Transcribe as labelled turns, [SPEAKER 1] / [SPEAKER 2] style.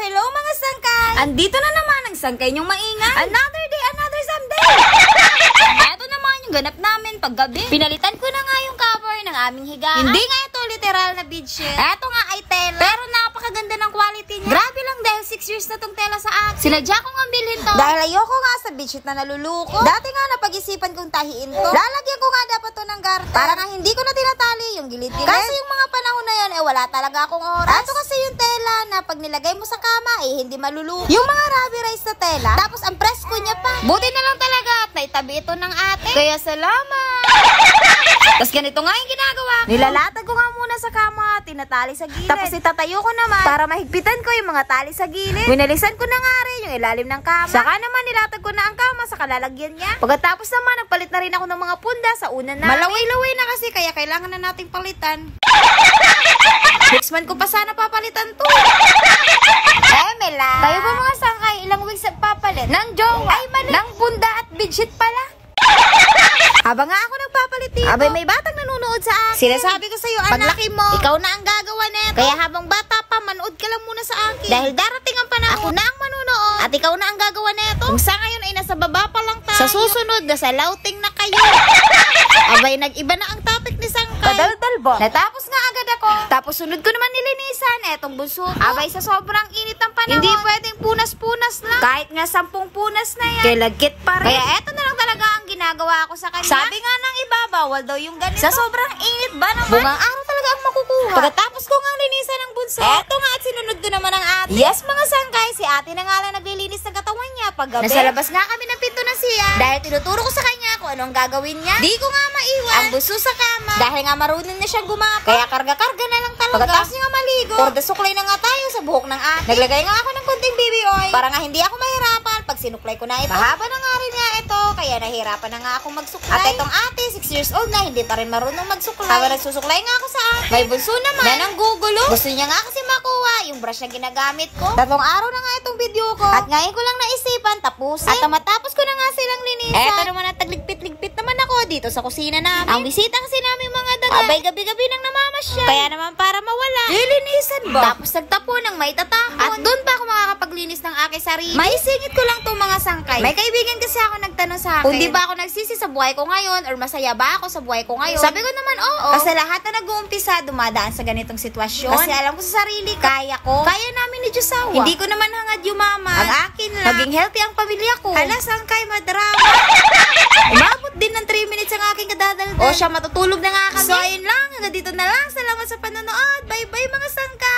[SPEAKER 1] Hello mga sangkay! Andito na naman ang sangkay niyong maingay. Another day, another someday! Eto naman yung ganap namin paggabi. Pinalitan ko na nga yung cover ng aming higaan. Hindi nga ito literal na bedsheet. Eto nga ay tela. Pero napakaganda ng quality niya. Grabe lang dahil 6 years na tong tela sa akin. Sinadya ko nga bilhin to. Dahil ayoko nga sa bedsheet na naluluko. Dati nga napag-isipan kong tahiin to. Lalagyan ko nga dapat to ng garter. Para nga hindi ko na tinatali yung gilid-gilid. Kasi yung mga panahon na yun, wala talaga akong oras. Ato kasi yung tela na pag nilagay mo sa kama, hindi maluluko. Yung mga rubber rice na tela, tapos ang presko niya pa. Buti na lang talaga at naitabi ito ng ate. Kaya salamat! Tapos ganito nga yung ginagawa ko. Nilalatag ko nga muna sa kama, tinatali sa gilid. Tapos itatayo ko naman para mahigpitan ko yung mga tali sa gilid. Winalisan ko na nga rin yung ilalim ng kama. Saka naman nilatag ko na ang kama sa kalalagyan niya. Pagkatapos naman, nagpalit na rin ako ng mga punda sa una na. Malaway-laway na kasi kaya kailangan na nating palitan. Next month ko pa sana papalitan to. Mela. Kayo ba mga sangkay, ilang weeks nagpapalit? Ng jowa? Ay, mali. Ng punda at bedsheet pala. Habang nga ako nagpapalit dito, abay may batang nanonood sa akin. Sinasabi ko sa'yo, anak, paglaki mo, ikaw na ang gagawa neto. Kaya habang bata pa, manood ka lang muna sa akin. Dahil darating ang panahon, ako na ang manunood. At ikaw na ang gagawa neto. Kung sa ngayon ay nasa baba pa lang tayo, sa susunod, nasa lauting na kayo. Abay, nag-iba na ang topic ni Sangkay. Padaldal ba? Natapos nga agad ako. Tapos sunod ko naman nilinisan, etong bunso ko. Abay, sa sobrang init ng panahon, hindi pwedeng punas-punas lang. Kahit nga 10 punas na yan. Kaya lagkit pa rin. Kaya eto na lang talaga ang ginagawa ko sa kanya. Sabi nga ng iba, bawal daw yung ganito. Sa sobrang init ba naman? Bungang araw talaga ang makukuha. Pagkatapos ko nga linisan ng bunso, eto nga at sinunod ko naman ang ate. Yes, mga sangkay, si ate na nga lang naglilinis ng katawan niya paggabi. Nasa labas nga kami ng pinto na siya. Dahil tinuturo ko sa kanya kung ano ang gagawin niya. Di ko nga maiwan ang bunso sa kama. Dahil nga marunong na siyang gumapa. Kaya karga-karga na lang talaga. Pagkatapos niya nga maligo, orda suklay na nga tayo sa buhok ng ate. Naglagay nga ako ng konting baby oil para nga hindi ako mahirapan pag sinuklay ko na ito. Mahaba na nga rin nga ito, kaya nahirapan na nga akong magsuklay. At itong ate, 6 years old na, hindi pa rin marunong magsuklay. Habang nagsusuklay nga ako sa ate, may bunso naman na nanggugulo. Gusto niya nga kasi makuha yung brush na ginagamit ko. 3 araw na nga itong video ko. At ngayon ko lang naisipan tapusin. At matapos ko na nga silang linisan. Eto naman at tagligpit-ligpit naman ako dito sa kusina namin. Ang bisita kasi namin mga daga, abay gabi-gabi nang namamasya. Kaya naman para mawala, lilinisan ba? Tapos nagtapo ng may tatapon. At doon pa ako makakapaglinis ng aking sarili. Maisingit ko lang itong mga sangkay. May kaibigan kasi ako nagtanong sa akin, kung di ba ako nagsisi sa buhay ko ngayon or masaya ba ako sa buhay ko ngayon? Sabi ko naman, oo. Kasi lahat na nag-uumpisa dumadaan sa ganitong sitwasyon. Kasi alam ko sa sarili, kaya ko. Kaya namin ni Diyosawa. Hindi ko naman hangad yumaman. Ang akin lang, maging healthy ang pamilya ko. Hala, sangkay, madrama. Umabot din ng 3 minutes ang aking kadadaldal. O siya, matutulog na nga kami. So, ayun lang. Hanggang dito na lang. Salamat sa panonood. Bye-bye mga sangkay.